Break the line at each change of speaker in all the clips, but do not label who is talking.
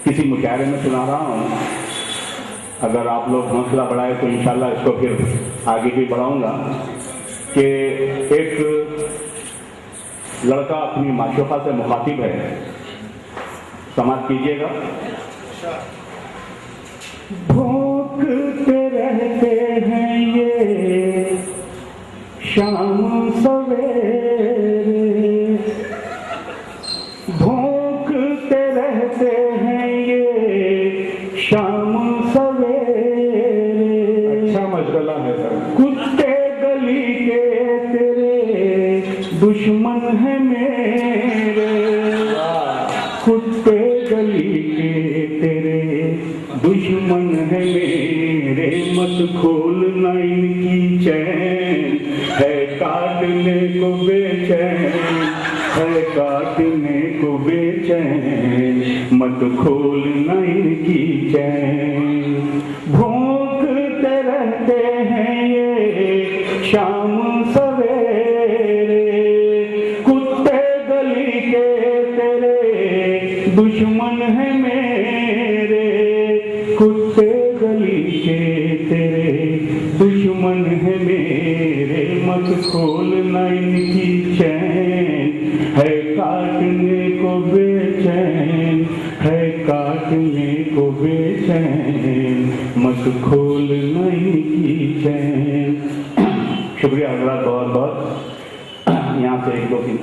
किसी मुशायरे में सुना रहा हूँ, अगर आप लोग हौसला बढ़ाए तो इंशाल्लाह इसको फिर आगे भी बढ़ाऊंगा कि एक लड़का अपनी माशूका से मुखातिब है, समाप्त कीजिएगा। भूखते रहते हैं ये शाम सवेरे, भूखते रहते हैं ये शाम सवेरे। अच्छा मशगला है सर। कुत्ते गली के तेरे दुश्मन है मेरे, कुत्ते गली के तेरे दुश्मन है मेरे, मत खोलना इनकी चैन, है काटने को बेचैन, है काटने को बेचैन, मत खोलना इनकी चैन। भूखते रहते हैं ये शाम सवेरे, कुत्ते गली के तेरे दुश्मन है मेरे, कुत्ते गली के तेरे दुश्मन है मेरे, मत खोलना इनकी चैन, है काटने को बेचैन, है काटने को बेचैन, मत खोलना इनकी चैन। शुक्रिया हजरात, बहुत बहुत। यहाँ से एक दो तीन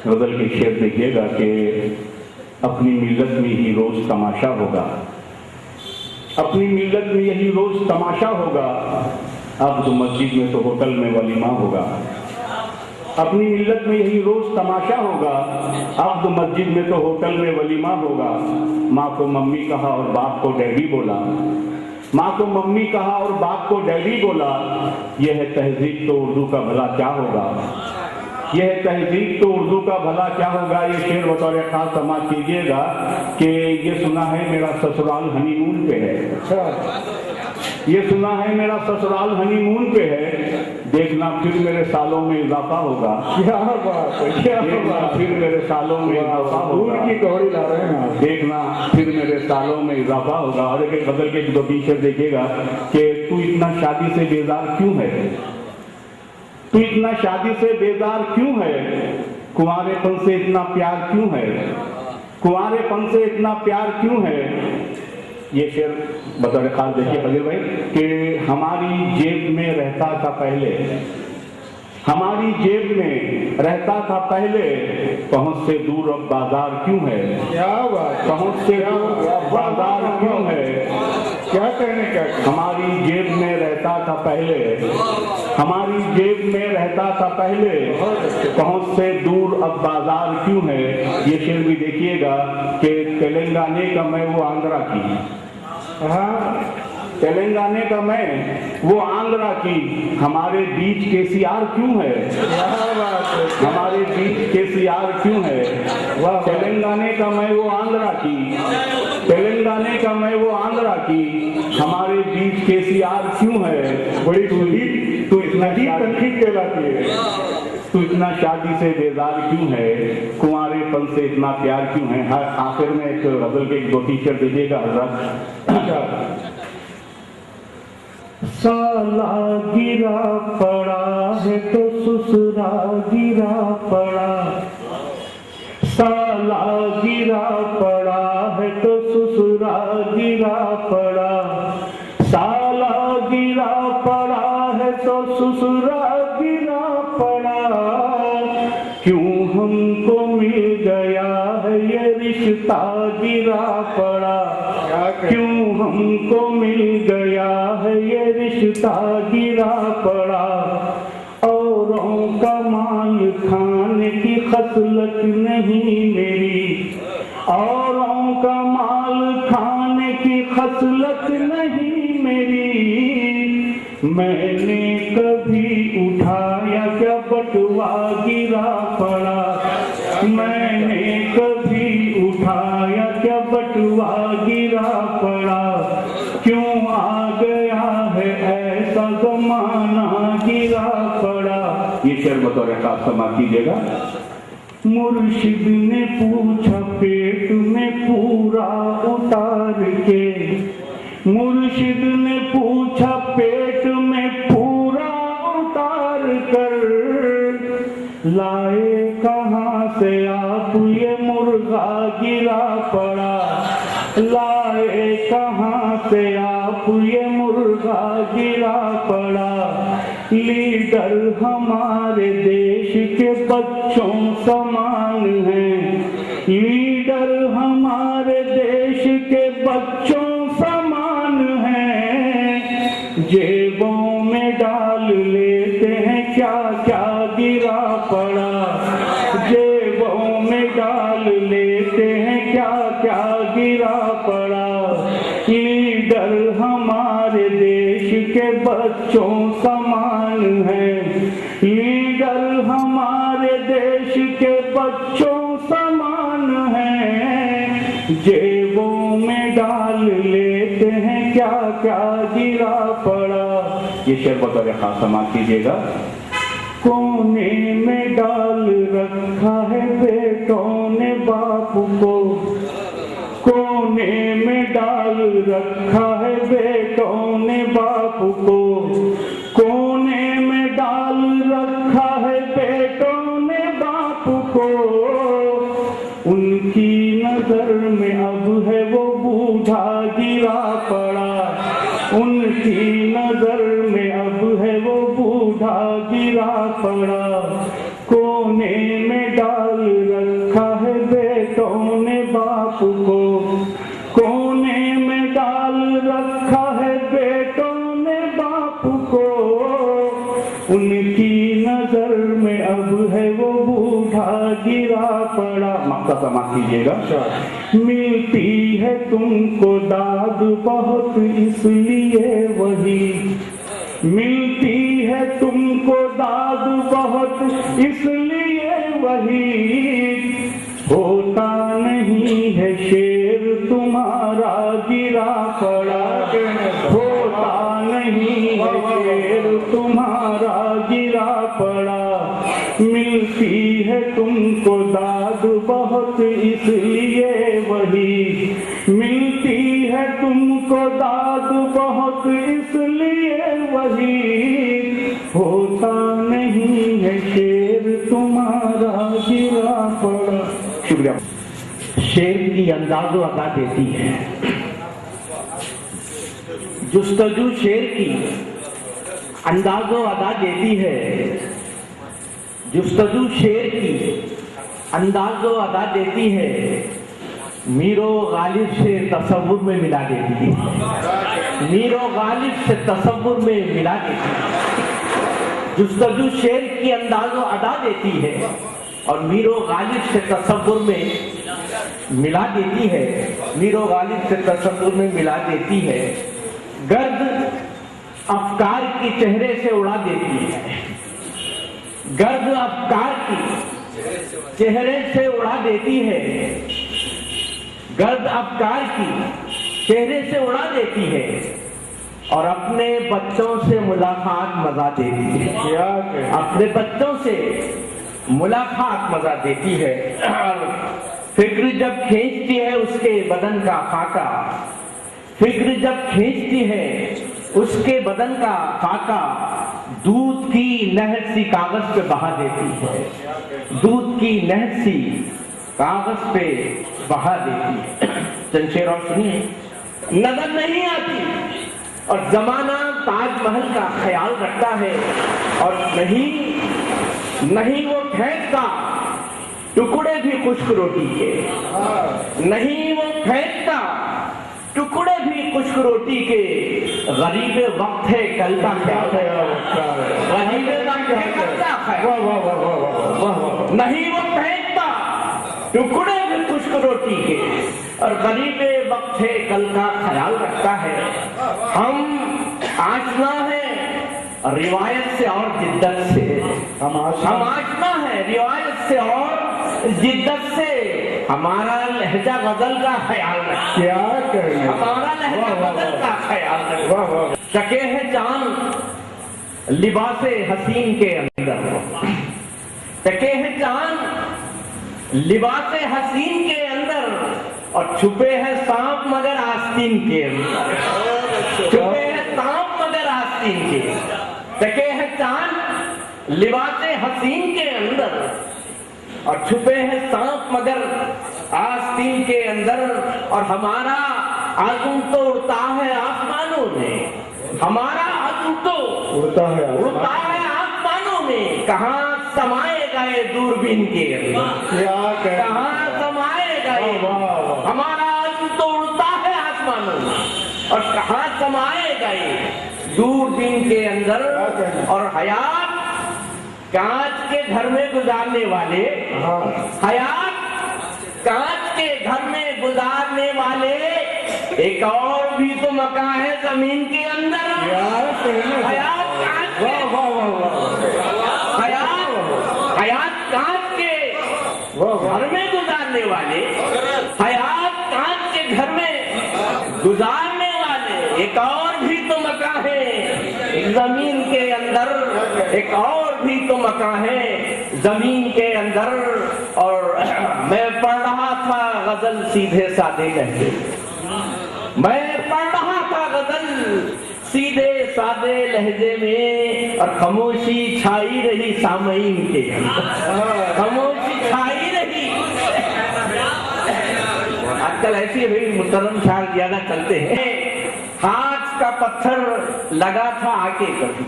गजल के शेर देखिएगा कि अपनी मिल्लत में ही रोज तमाशा होगा, अपनी मिल्लत में यही रोज तमाशा होगा, अब तो मस्जिद में तो होटल में वलीमा होगा, अपनी मिल्लत में यही रोज तमाशा होगा, अब तो मस्जिद में तो होटल में वलीमा होगा। माँ को मम्मी कहा और बाप को डैडी बोला, माँ को मम्मी कहा और बाप को डैडी बोला, यह है तहजीब तो उर्दू का भला क्या होगा, यह है तहजीब तो उर्दू का भला क्या होगा। ये शेर बतौर खास समाज कीजिएगा कि ये सुना है मेरा ससुराल हनीमून पे है। अच्छा, ये सुना है मेरा ससुराल हनीमून पे है, देखना फिर मेरे सालों में इजाफा होगा। क्या बात है, क्या बात, फिर मेरे सालों में इजाफा होगा, की कौड़ी ला रहे हैं आप, देखना फिर मेरे सालों में इजाफा होगा। और एक बदल के दो टीचर देखिएगा कि तू इतना शादी से बेजार क्यों है, तू इतना शादी से बेजार क्यों है, कुंवारेपन से इतना प्यार क्यों है, कुंवारेपन से इतना प्यार क्यों है। ये शेर बतौर खास देखिए फजील भाई कि हमारी जेब में रहता था पहले, हमारी जेब में रहता था पहले, पहुंच से दूर अब बाजार क्यों है, क्या बात, पहुंच से दूर अब बाजार क्यों है, क्या कहने क्या, हमारी जेब में रहता था पहले, हमारी जेब में रहता था पहले, पहुंच से दूर अब बाजार क्यों है। ये शेर भी देखिएगा कि तेलंगाने का मैं वो आंध्रा की, हाँ तेलंगाने का मैं वो आंध्रा की, हमारे बीच केसीआर क्यों है, हमारे बीच केसीआर क्यों है। तेलंगाने का मैं वो आंध्रा की, तेलंगाने का मैं वो आंध्रा की, हमारे बीच केसीआर क्यों है। बड़ी खुली तू इतना तनकीद कहलाती है, तू इतना शादी से बेजार क्यों है, कुंवारेपन से इतना प्यार क्यों है। हर आखिर में एक गजल के दो टीचर दीजिएगा हजरत। साला गिरा पड़ा है तो ससुरा गिरा पड़ा, साला गिरा पड़ा है तो ससुरा गिरा पड़ा, साला गिरा पड़ा है तो ससुरा गिरा पड़ा, क्यों हमको मिल गया है ये रिश्ता गिरा पड़ा, क्यों हमको मिल गया है ये रिश्ता गिरा पड़ा। औरों का माल खाने की खसलत नहीं मेरी, औरों का माल खाने की खसलत नहीं मेरी, मैंने कभी उठाया क्या बटुआ गिरा पड़ा, मैंने कभी उठाया क्या बटुआ गिरा पड़ा, क्यों आ गया है ऐसा जमाना गिरा पड़ा। ये शेर बतौर खास समाप्त कीजिएगा। मुर्शिद ने पूछा पेट में पूरा उतार के, मुर्शिद ने पूछा पेट में पूरा उतार कर, लाए कहाँ से आप ये मुर्गा गिरा पड़ा, लाए कहाँ से आप ये मुर्गा गिरा पड़ा। लीडर हमारे देश के बच्चों समान हैं, लीडर हमारे देश के बच्चों समान हैं। जेबों में डाल लेते हैं क्या क्या गिरा पड़ा, जेबों में डाल लेते हैं क्या क्या गिरा पड़ा। लीडर हमारे देश के बच्चों समान हैं, लीडर हमारे देश के बच्चों समान हैं। जेबों में डाल लेते हैं क्या क्या गिरा पड़ा। ये शेर बतौर खास समाप्त कीजिएगा। कोने में डाल रखा है बेटों ने बाप को, कोने में डाल रखा है बेटों ने बाप को, कोने में डाल रखा है बेटों ने बाप को। उनकी नजर में अब है वो बूढ़ा गिरा पड़ा, उनकी नजर में अब है वो बूढ़ा गिरा पड़ा। कोने में डाल रखा है बेटों ने बाप को, कोने में डाल रखा है बेटों ने बाप को। उनकी नजर में अब है वो बूढ़ा गिरा पड़ा। मक्का समाप्त कीजिएगा। मिलती है तुमको दाद बहुत इसलिए वही, मिलती है तुमको दाद बहुत इसलिए वही। होता नहीं है शेर तुम्हारा गिरा पड़ा, होता नहीं है शेर तुम्हारा गिरा पड़ा। मिलती है तुमको दाद बहुत इसलिए वही, मिलती है तुमको दाद बहुत इसलिए वही। होता नहीं है शेर तुम्हारा गिरा पड़ा। शुक्रिया। शेर की अंदाज़ो अदा देती है, जुस्तजू शेर की अंदाज़ो अदा देती है, जुस्तजू शेर की अंदाज़ो अदा देती है। मीरो गालिब से तसव्वुर में मिला देती है, मीरो गालिब से तसव्वुर में मिला देती है। जुस्तजू शेर की अंदाज़ो अदा देती है और मीरो गालिब से तसव्वुर में मिला देती है, मीरो गालिब से तसव्वुर में मिला देती है। गर्द अफकार की चेहरे से उड़ा देती है, गर्द अफकार की चेहरे से उड़ा देती है, गर्द अफकार की चेहरे से उड़ा देती है और अपने बच्चों से मुलाकात मजा देती है, अपने बच्चों से मुलाकात मजा देती है। और फिक्र जब खींचती है उसके बदन का फाका, फिक्र जब खींचती है उसके बदन का फाका, दूध की नहर सी कागज पे बहा देती है, दूध की नहर सी कागज पे बहा देती है। चंद शेर और सुनिए। नजर नहीं आती और जमाना ताजमहल का ख्याल रखता है और नहीं वो फेंकता टुकड़े भी खुश्क रोटी के, नहीं वो फेंकता टुकड़े भी खुश्क रोटी के। गरीब वक्त है कल का ख्याल है, गरीब वक्त है कल का ख्याल, नहीं वो फेंकता टुकड़े भी खुश्क रोटी के और गरीब वक्त है कल का ख्याल रखता है। हम आशना है रिवायत से और जिद्दत से, हम आशना है रिवायत से और जिद्दत से। हमारा लहजा गजल का ख्याल रखें, क्या करें, हमारा लहजा गजल का ख्याल रखें। चके है चांद लिबासे हसीन के अंदर, चके है चांद लिबासे हसीन के अंदर।
और छुपे हैं सांप मगर आस्तीन के अंदर, छुपे हैं सांप मगर आस्तीन के, टके हैं चांद लिबासे हसीन के अंदर, और छुपे हैं सांप मगर आस्तीन के अंदर। और हमारा आजू तो उड़ता है आसमानों में, हमारा आजू तो उड़ता है आसमानों में, कहाँ समाए गए दूरबीन के अंदर, कहाँ समाए गए, हमारा आजू तो उड़ता है आसमानों में और कहाँ समाए गए दूरबीन के अंदर। और हयात कांच के घर में गुजारने वाले, हयात कांच के घर में गुजारने वाले, एक और भी तो मकान है जमीन के अंदर। हयात कांच के, हयात कांच के घर में गुजारने वाले, हयात कांच के घर में गुजारने वाले, एक और भी तो मकान है जमीन के अंदर, एक और भी तो मकान है जमीन के अंदर। और मैं पढ़ रहा था गजल सीधे साधे लहजे, मैं पढ़ रहा था गजल सीधे साधे लहजे में, और खामोशी छाई रही सामईन के अंदर, खामोशी छाई रही। आजकल ऐसे भी मुहतरम ख्याल ज्यादा चलते हैं। हाथ का पत्थर लगा था आके कभी,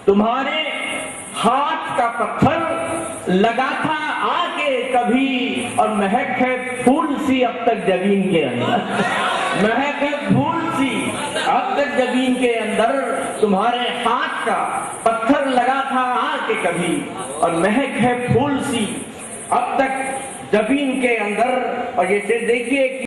तुम्हारे हाथ का पत्थर लगा था आके कभी, और महक है फूल सी अब तक जमीन के अंदर, महक है फूल सी अब तक जमीन के अंदर। तुम्हारे हाथ का पत्थर लगा था आके कभी, और महक है फूल सी अब तक जमीन के अंदर। और ये देखिए